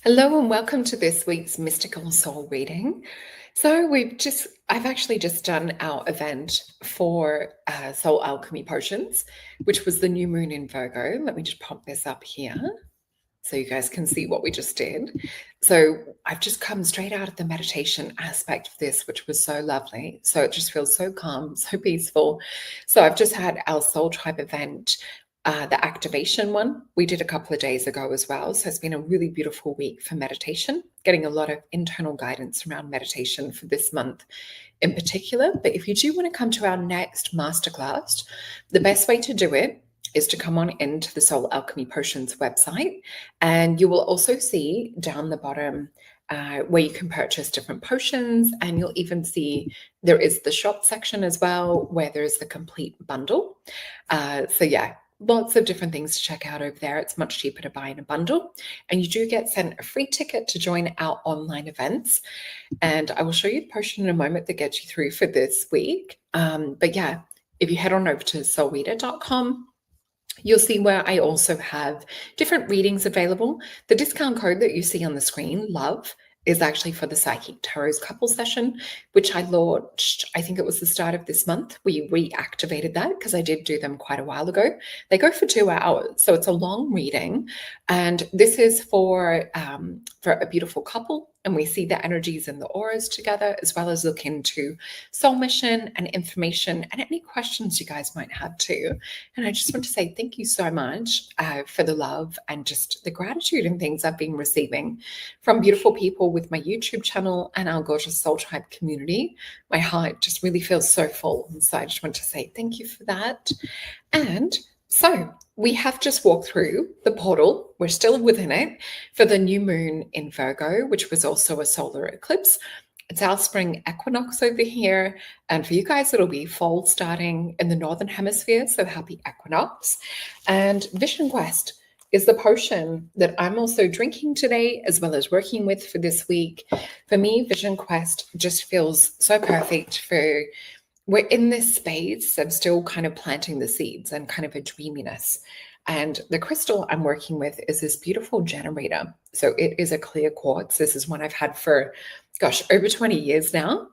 Hello and welcome to this week's Mystical Soul reading. So I've actually just done our event for Soul Alchemy Potions, which was the new moon in Virgo. Let me just pop this up here so you guys can see what we just did. So I've just come straight out of the meditation aspect of this, which was so lovely. So it just feels so calm, so peaceful. So I've just had our Soul Tribe event. The activation one we did a couple of days ago as well. So it's been a really beautiful week for meditation, getting a lot of internal guidance around meditation for this month in particular. But if you do want to come to our next masterclass, the best way to do it is to come on into the Soul Alchemy Potions website, and you will also see down the bottom where you can purchase different potions, and you'll even see there is the shop section as well where there is the complete bundle. So yeah, lots of different things to check out over there. It's much cheaper to buy in a bundle, and you do get sent a free ticket to join our online events. And I will show you the potion in a moment that gets you through for this week. But yeah, if you head on over to solreta.com, you'll see where I also have different readings available. The discount code that you see on the screen, LOVE, is actually for the Psychic Tarot's couple session, which I launched, I think it was the start of this month. We reactivated that because I did do them quite a while ago. They go for 2 hours, so it's a long reading. And this is for a beautiful couple, and we see the energies and the auras together, as well as look into soul mission and information and any questions you guys might have too. And I just want to say thank you so much for the love and just the gratitude and things I've been receiving from beautiful people with my YouTube channel and our gorgeous Soul Tribe community. My heart just really feels so full. And so I just want to say thank you for that. And so we have just walked through the portal. We're still within it for the new moon in Virgo, which was also a solar eclipse. It's our spring equinox over here. And for you guys, it'll be fall starting in the Northern Hemisphere. So happy equinox. And Vision Quest is the potion that I'm also drinking today, as well as working with for this week. For me, Vision Quest just feels so perfect for, we're in this space of still kind of planting the seeds and kind of a dreaminess. And the crystal I'm working with is this beautiful generator. So it is a clear quartz. This is one I've had for, gosh, over 20 years now.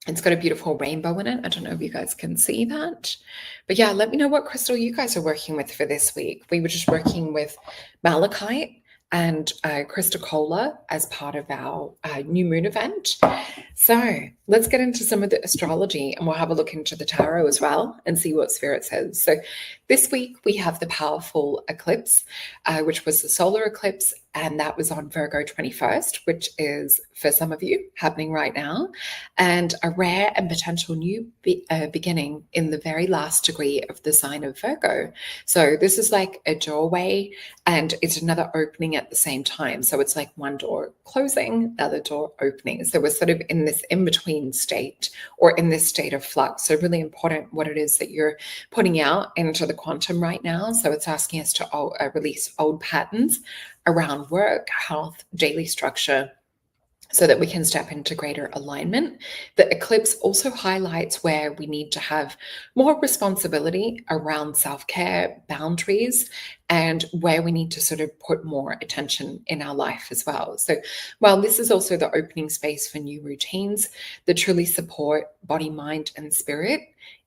It's got a beautiful rainbow in it. I don't know if you guys can see that. But yeah, let me know what crystal you guys are working with for this week. We were just working with malachite and crystal cola as part of our new moon event. So let's get into some of the astrology, and we'll have a look into the tarot as well and see what Spirit says. So this week we have the powerful eclipse, which was the solar eclipse, and that was on Virgo 21st, which is, for some of you, happening right now, and a rare and potential new beginning in the very last degree of the sign of Virgo. So this is like a doorway, and it's another opening at the same time. So it's like one door closing, the other door opening. So we're sort of in this in-between state, or in this state of flux. So really important what it is that you're putting out into the quantum right now. So it's asking us to release old patterns around work, health, daily structure, so that we can step into greater alignment. The eclipse also highlights where we need to have more responsibility around self-care, boundaries, and where we need to sort of put more attention in our life as well. So while this is also the opening space for new routines that truly support body, mind, and spirit,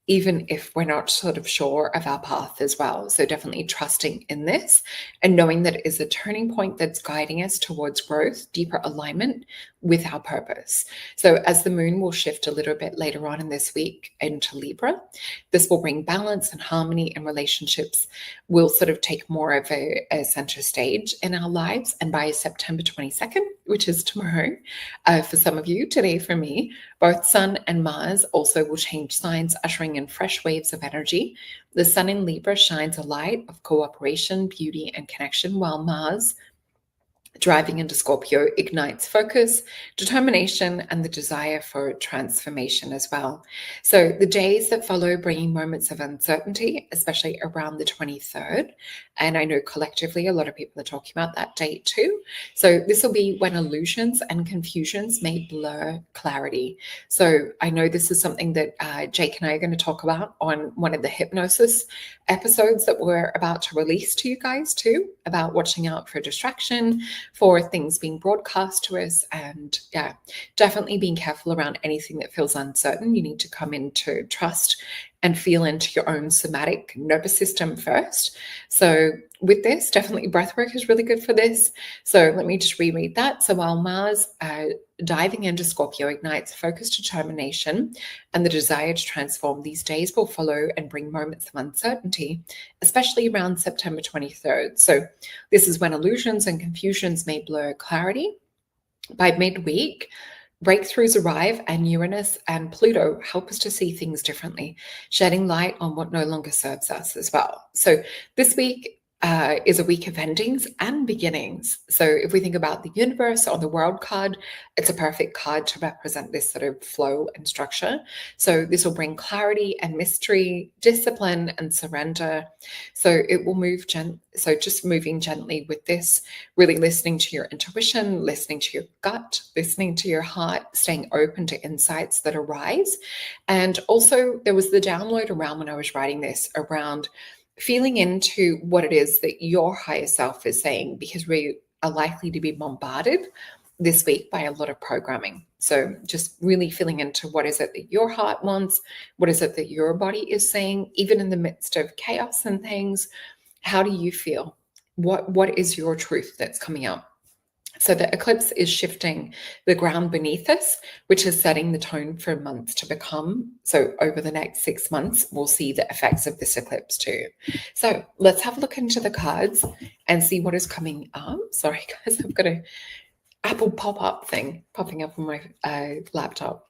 even if we're not sort of sure of our path as well. So definitely trusting in this and knowing that it is a turning point that's guiding us towards growth, deeper alignment with our purpose. So as the moon will shift a little bit later on in this week into Libra, this will bring balance and harmony, and relationships will sort of take more of a center stage in our lives. And by September 22nd, which is tomorrow, for some of you, today for me, both Sun and Mars also will change signs, ushering in fresh waves of energy. The Sun in Libra shines a light of cooperation, beauty, and connection, while Mars, driving into Scorpio, ignites focus, determination, and the desire for transformation as well. So the days that follow bringing moments of uncertainty, especially around the 23rd. And I know collectively a lot of people are talking about that date too. So this will be when illusions and confusions may blur clarity. So I know this is something that Jake and I are going to talk about on one of the hypnosis episodes that we're about to release to you guys too, about watching out for distraction, for things being broadcast to us. And yeah, definitely being careful around anything that feels uncertain. You need to come into trust and feel into your own somatic nervous system first. So with this, definitely breathwork is really good for this. So let me just reread that. So while Mars diving into Scorpio ignites focused determination and the desire to transform, these days will follow and bring moments of uncertainty, especially around September 23rd. So this is when illusions and confusions may blur clarity. By midweek, breakthroughs arrive, and Uranus and Pluto help us to see things differently, shedding light on what no longer serves us as well. So this week is a week of endings and beginnings. So if we think about the universe or the world card, it's a perfect card to represent this sort of flow and structure. So this will bring clarity and mystery, discipline and surrender. So it will move so just moving gently with this, really listening to your intuition, listening to your gut, listening to your heart, staying open to insights that arise. And also there was the download around when I was writing this around feeling into what it is that your higher self is saying, because we are likely to be bombarded this week by a lot of programming. So just really feeling into what is it that your heart wants, what is it that your body is saying, even in the midst of chaos and things. How do you feel? What is your truth that's coming out? So the eclipse is shifting the ground beneath us, which is setting the tone for months to become. So over the next 6 months, we'll see the effects of this eclipse too. So let's have a look into the cards and see what is coming up. Sorry, guys, I've got a Apple pop-up thing popping up on my laptop.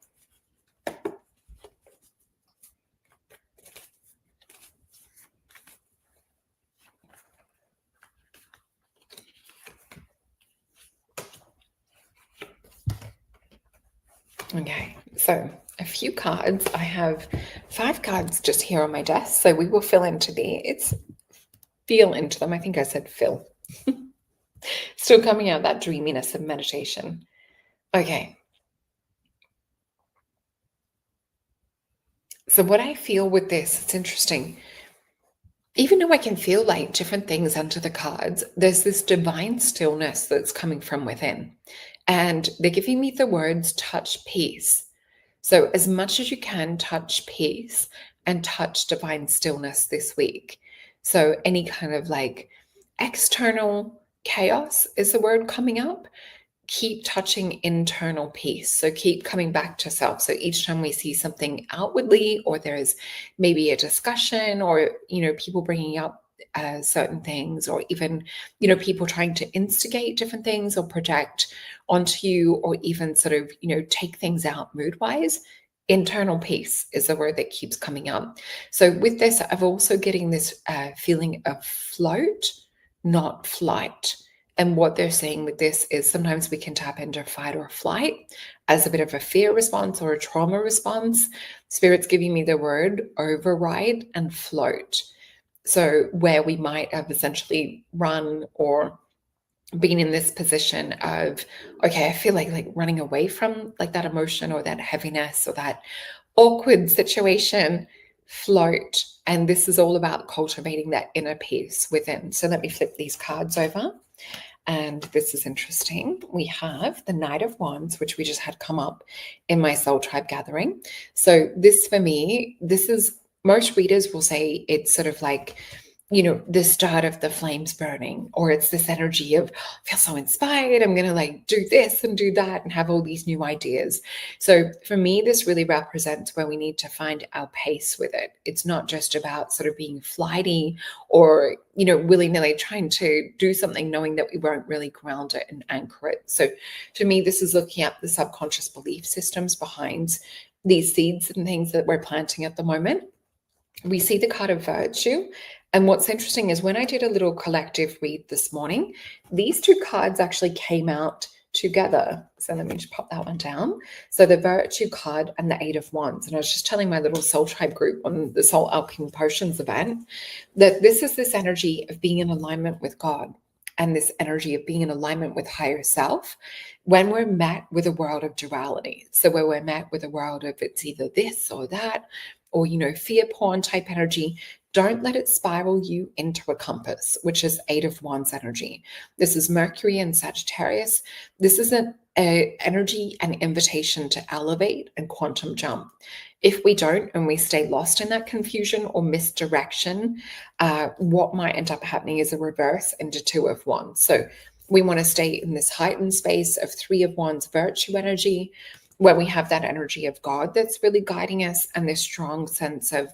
Okay, so a few cards. I have 5 cards just here on my desk, so we will feel into them. I think I said fill. Still coming out that dreaminess of meditation. Okay. So what I feel with this, it's interesting. Even though I can feel like different things under the cards, there's this divine stillness that's coming from within. And they're giving me the words touch peace. So as much as you can, touch peace and touch divine stillness this week. So any kind of like external chaos is the word coming up. Keep touching internal peace. So keep coming back to self. So each time we see something outwardly, or there's maybe a discussion, or, people bringing up certain things, or even, people trying to instigate different things or project onto you, or even sort of, take things out mood wise, internal peace is the word that keeps coming up. So with this, I'm also getting this feeling of float, not flight. And what they're saying with this is sometimes we can tap into fight or flight as a bit of a fear response or a trauma response. Spirit's giving me the word override and float. So where we might have essentially run or been in this position of, okay, I feel like running away from like that emotion or that heaviness or that awkward situation, float. And this is all about cultivating that inner peace within. So let me flip these cards over. And this is interesting. We have the Knight of Wands, which we just had come up in my Soul Tribe gathering. So this for me, this is, most readers will say it's sort of like, the start of the flames burning, or it's this energy of, I feel so inspired, I'm going to like do this and do that and have all these new ideas. So for me, this really represents where we need to find our pace with it. It's not just about sort of being flighty or, willy-nilly trying to do something knowing that we won't really ground it and anchor it. So to me, this is looking at the subconscious belief systems behind these seeds and things that we're planting at the moment. We see the card of virtue. And what's interesting is when I did a little collective read this morning, these 2 cards actually came out together. So let me just pop that one down. So the virtue card and the 8 of Wands. And I was just telling my little Soul Tribe group on the Soul Alchemy Potions event that this is this energy of being in alignment with God and this energy of being in alignment with higher self when we're met with a world of duality. So where we're met with a world of it's either this or that, or, fear porn type energy. don't let it spiral you into a compass, which is 8 of Wands energy. This is Mercury and Sagittarius. This is an energy and invitation to elevate and quantum jump. If we don't and we stay lost in that confusion or misdirection, what might end up happening is a reverse into 2 of Wands. So we want to stay in this heightened space of 3 of Wands virtue energy, where we have that energy of God that's really guiding us, and this strong sense of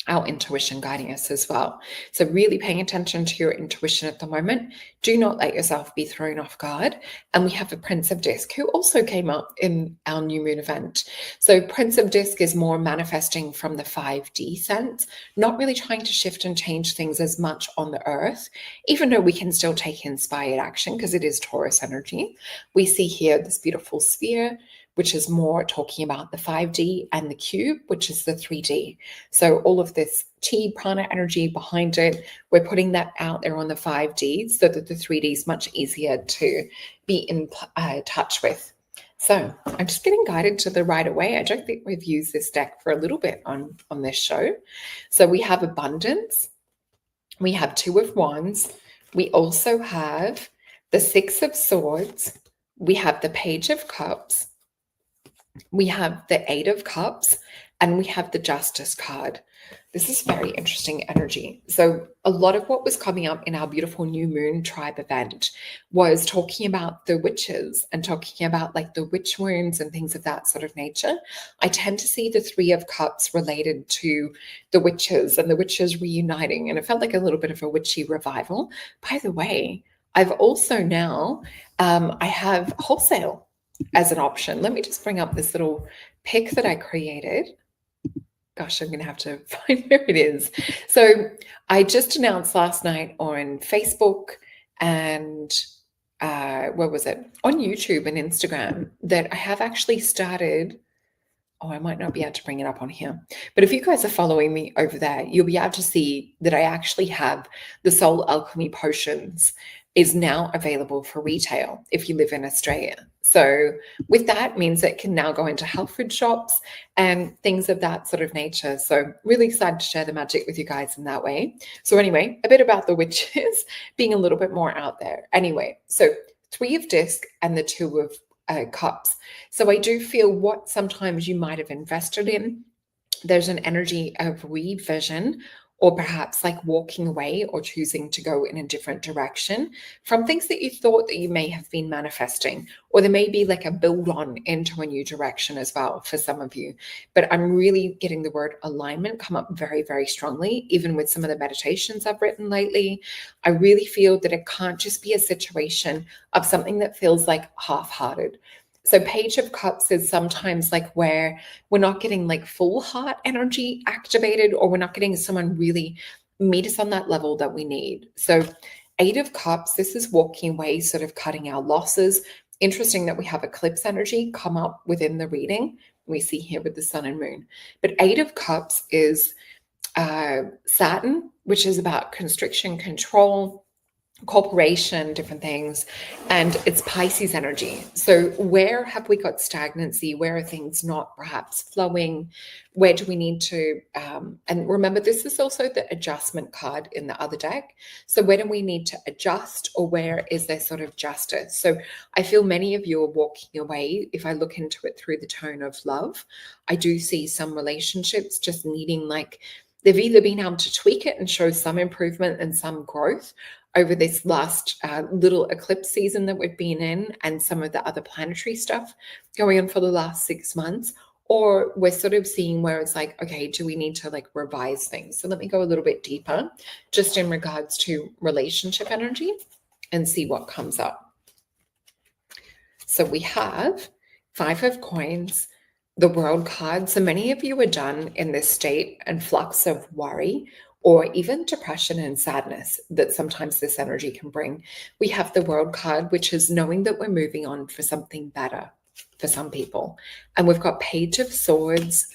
our intuition guiding us as well. So really paying attention to your intuition at the moment. Do not let yourself be thrown off guard. And we have a Prince of Disc who also came up in our new moon event. So Prince of Disc is more manifesting from the 5D sense, not really trying to shift and change things as much on the earth, even though we can still take inspired action because it is Taurus energy. We see here this beautiful sphere, which is more talking about the 5D, and the cube, which is the 3D. So all of this chi prana energy behind it, we're putting that out there on the 5D so that the 3D is much easier to be in touch with. So I'm just getting guided to the right away. I don't think we've used this deck for a little bit on this show. So we have abundance. We have 2 of Wands. We also have the 6 of Swords. We have the Page of Cups. We have the 8 of Cups, and we have the Justice card. This is very interesting energy. So a lot of what was coming up in our beautiful new moon tribe event was talking about the witches and talking about like the witch wounds and things of that sort of nature. I tend to see the 3 of Cups related to the witches and the witches reuniting, and it felt like a little bit of a witchy revival. By the way, I've also now, I have wholesale as an option. Let me just bring up this little pic that I created. Gosh, I'm going to have to find where it is. So I just announced last night on Facebook and where was it? On YouTube and Instagram that I have actually started. Oh, I might not be able to bring it up on here. But if you guys are following me over there, you'll be able to see that I actually have the Soul Alchemy Potions is now available for retail if you live in Australia. So with that means it can now go into health food shops and things of that sort of nature. So really excited to share the magic with you guys in that way. So anyway, a bit about the witches being a little bit more out there. Anyway, so 3 of Disc and the 2 of Cups. So I do feel what sometimes you might have invested in, there's an energy of revision, or perhaps like walking away or choosing to go in a different direction from things that you thought that you may have been manifesting, or there may be like a build on into a new direction as well for some of you. But I'm really getting the word alignment come up very, very strongly, even with some of the meditations I've written lately. I really feel that it can't just be a situation of something that feels like half-hearted. So Page of Cups is sometimes like where we're not getting like full heart energy activated, or we're not getting someone really meet us on that level that we need. So 8 of Cups, this is walking away, sort of cutting our losses. Interesting that we have eclipse energy come up within the reading. We see here with the sun and moon. But 8 of Cups is Saturn, which is about constriction, control, corporation, different things, and it's Pisces energy. So where have we got stagnancy? Where are things not perhaps flowing? Where do we need to, and remember, this is also the adjustment card in the other deck. So where do we need to adjust, or where is there sort of justice? So I feel many of you are walking away. If I look into it through the tone of love, I do see some relationships just needing, like, they've either been able to tweak it and show some improvement and some growth over this last little eclipse season that we've been in, and some of the other planetary stuff going on for the last 6 months, or we're sort of seeing where it's like, okay, do we need to like revise things? So let me go a little bit deeper just in regards to relationship energy and see what comes up. So we have 5 of Coins, the World card. So many of you are done in this state and flux of worry, or even depression and sadness that sometimes this energy can bring. We have the World card, which is knowing that we're moving on for something better for some people. And we've got Page of Swords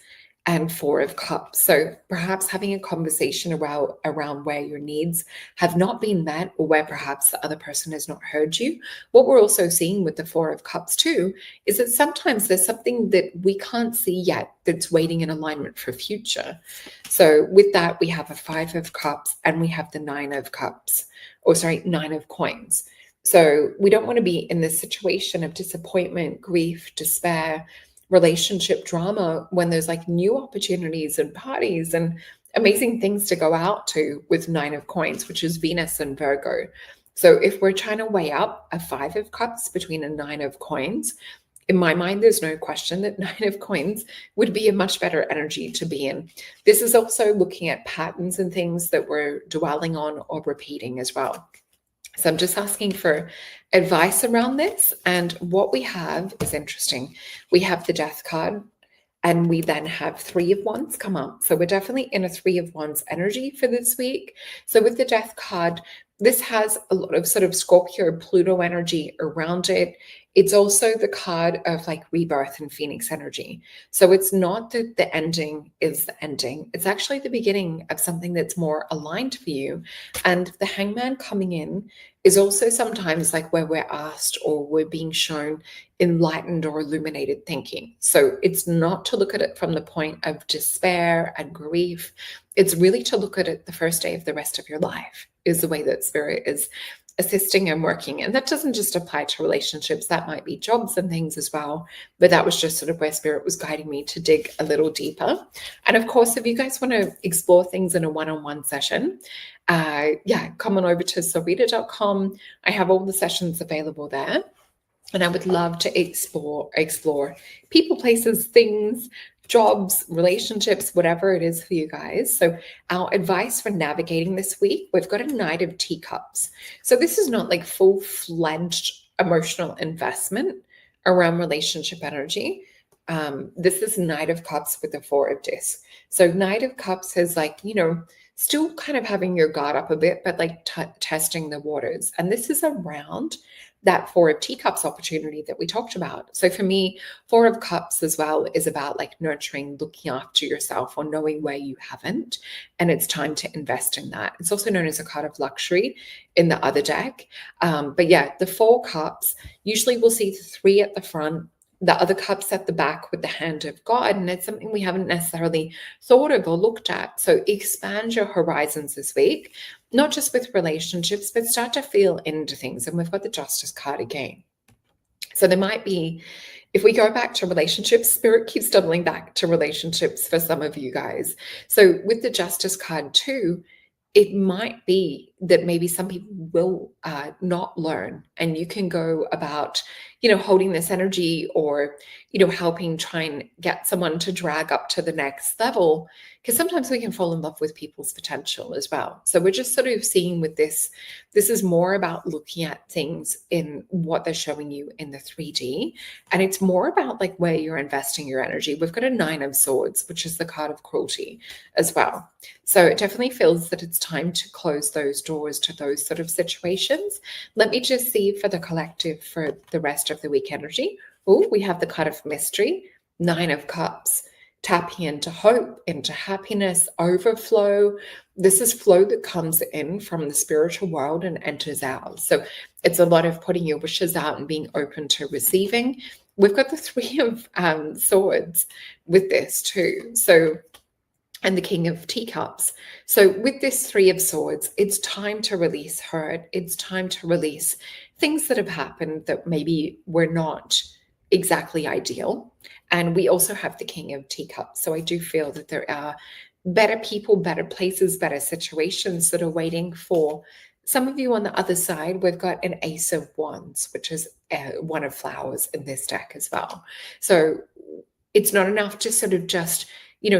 and Four of Cups. So perhaps having a conversation around where your needs have not been met, or where perhaps the other person has not heard you. What we're also seeing with the Four of Cups too is that sometimes there's something that we can't see yet that's waiting in alignment for future. So with that, we have a Five of Cups and we have the Nine of Cups, or sorry, Nine of Coins. So we don't want to be in this situation of disappointment, grief, despair, relationship drama when there's like new opportunities and parties and amazing things to go out to with Nine of Coins, which is Venus and Virgo. So if we're trying to weigh up a Five of Cups between a Nine of Coins, in my mind, there's no question that Nine of Coins would be a much better energy to be in. This is also looking at patterns and things that we're dwelling on or repeating as well. So I'm just asking for advice around this. And what we have is interesting. We have the Death card, and we then have Three of Wands come up. So we're definitely in a Three of Wands energy for this week. So with the Death card, this has a lot of sort of Scorpio, Pluto energy around it. It's also the card of like rebirth and Phoenix energy. So it's not that the ending is the ending. It's actually the beginning of something that's more aligned for you. And the Hangman coming in is also sometimes like where we're asked or we're being shown enlightened or illuminated thinking. So it's not to look at it from the point of despair and grief. It's really to look at it the first day of the rest of your life, is the way that Spirit is assisting and working. And that doesn't just apply to relationships, that might be jobs and things as well. But that was just sort of where Spirit was guiding me to dig a little deeper. And of course, if you guys want to explore things in a one-on-one session, come on over to solreta.com. I have all the sessions available there. And I would love to explore people, places, things, jobs, relationships, whatever it is for you guys. So our advice for navigating this week, we've got a Knight of Teacups. So this is not like full-fledged emotional investment around relationship energy. This is Knight of Cups with the Four of Discs. So Knight of Cups is like, still kind of having your guard up a bit, but like testing the waters. And this is around that Four of Teacups opportunity that we talked about. So for me, Four of Cups as well is about like nurturing, looking after yourself, or knowing where you haven't. And it's time to invest in that. It's also known as a card of luxury in the other deck. But yeah, the Four Cups, usually we'll see the three at the front, the other cups at the back with the hand of God. And it's something we haven't necessarily thought of or looked at. So expand your horizons this week, not just with relationships, but start to feel into things. And we've got the Justice card again. So there might be, if we go back to relationships, Spirit keeps doubling back to relationships for some of you guys. So with the Justice card too, it might be that maybe some people will not learn, and you can go about, holding this energy, or, helping try and get someone to drag up to the next level, because sometimes we can fall in love with people's potential as well. So we're just sort of seeing with this is more about looking at things in what they're showing you in the 3D. And it's more about like where you're investing your energy. We've got a Nine of Swords, which is the card of cruelty as well. So it definitely feels that it's time to close those doors to those sort of situations. Let me just see for the collective for the rest of the week energy. Oh, we have the card of mystery, Nine of Cups, tapping into hope, into happiness, overflow. This is flow that comes in from the spiritual world and enters ours. So it's a lot of putting your wishes out and being open to receiving. We've got the Three of Swords with this too. So, and the King of Teacups. So with this Three of Swords, it's time to release hurt. It's time to release things that have happened that maybe were not exactly ideal. And we also have the King of Teacups. So I do feel that there are better people, better places, better situations that are waiting for some of you. On the other side, we've got an Ace of Wands, which is one of flowers in this deck as well. So it's not enough to sort of just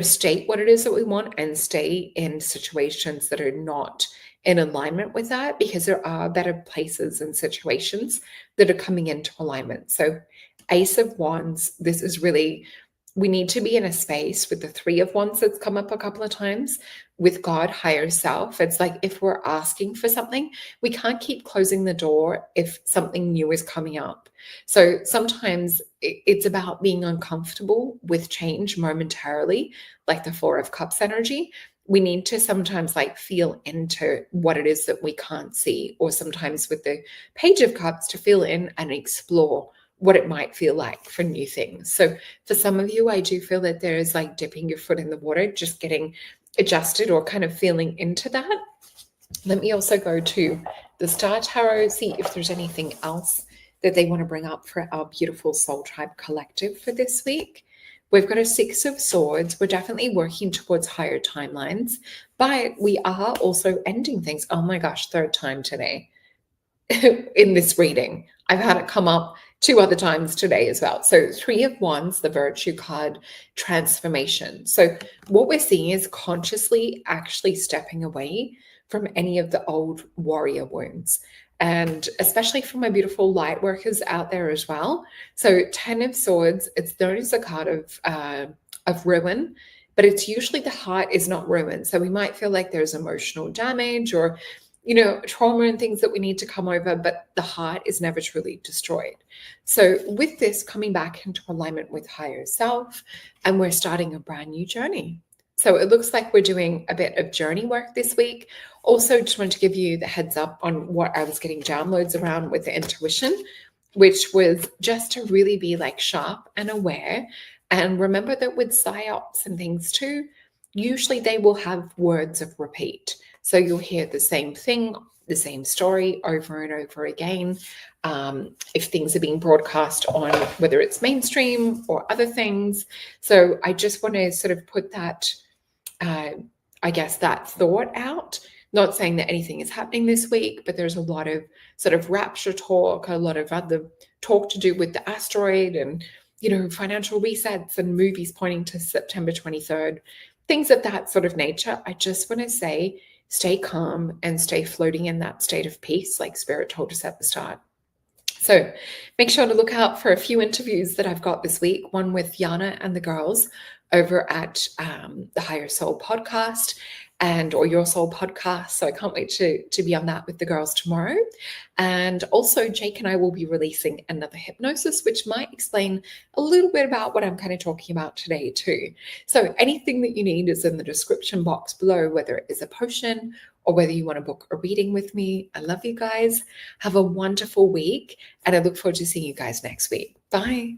state what it is that we want and stay in situations that are not in alignment with that, because there are better places and situations that are coming into alignment. So Ace of Wands, this is really we need to be in a space with the Three of Wands that's come up a couple of times with God, higher self. It's like if we're asking for something, we can't keep closing the door if something new is coming up. So sometimes it's about being uncomfortable with change momentarily, like the Four of Cups energy. We need to sometimes like feel into what it is that we can't see, or sometimes with the Page of Cups to feel in and explore what it might feel like for new things. So for some of you, I do feel that there is like dipping your foot in the water, just getting adjusted or kind of feeling into that. Let me also go to the Star Tarot, see if there's anything else that they want to bring up for our beautiful Soul Tribe collective for this week. We've got a Six of Swords. We're definitely working towards higher timelines, but we are also ending things. Oh my gosh, third time today in this reading. I've had it come up 2 other times today as well. So Three of Wands, the Virtue card, transformation. So what we're seeing is consciously actually stepping away from any of the old warrior wounds. And especially for my beautiful light workers out there as well. So 10 of Swords, it's known as a card of ruin, but it's usually the heart is not ruined. So we might feel like there's emotional damage or trauma and things that we need to come over, but the heart is never truly destroyed. So with this coming back into alignment with higher self, and we're starting a brand new journey. So it looks like we're doing a bit of journey work this week. Also, just wanted to give you the heads up on what I was getting downloads around with the intuition, which was just to really be like sharp and aware. And remember that with psyops and things too, usually they will have words of repeat. So you'll hear the same thing, the same story over and over again. If things are being broadcast on whether it's mainstream or other things. So I just want to sort of put that, that thought out. Not saying that anything is happening this week, but there's a lot of sort of rapture talk, a lot of other talk to do with the asteroid and, financial resets and movies pointing to September 23rd, things of that sort of nature. I just want to say, stay calm and stay floating in that state of peace, like Spirit told us at the start. So make sure to look out for a few interviews that I've got this week, one with Yana and the girls over at the Higher Soul podcast or Your Soul podcast. So I can't wait to be on that with the girls tomorrow. And also Jake and I will be releasing another hypnosis, which might explain a little bit about what I'm kind of talking about today too. So anything that you need is in the description box below, whether it is a potion or whether you want to book a reading with me. I love you guys. Have a wonderful week. And I look forward to seeing you guys next week. Bye.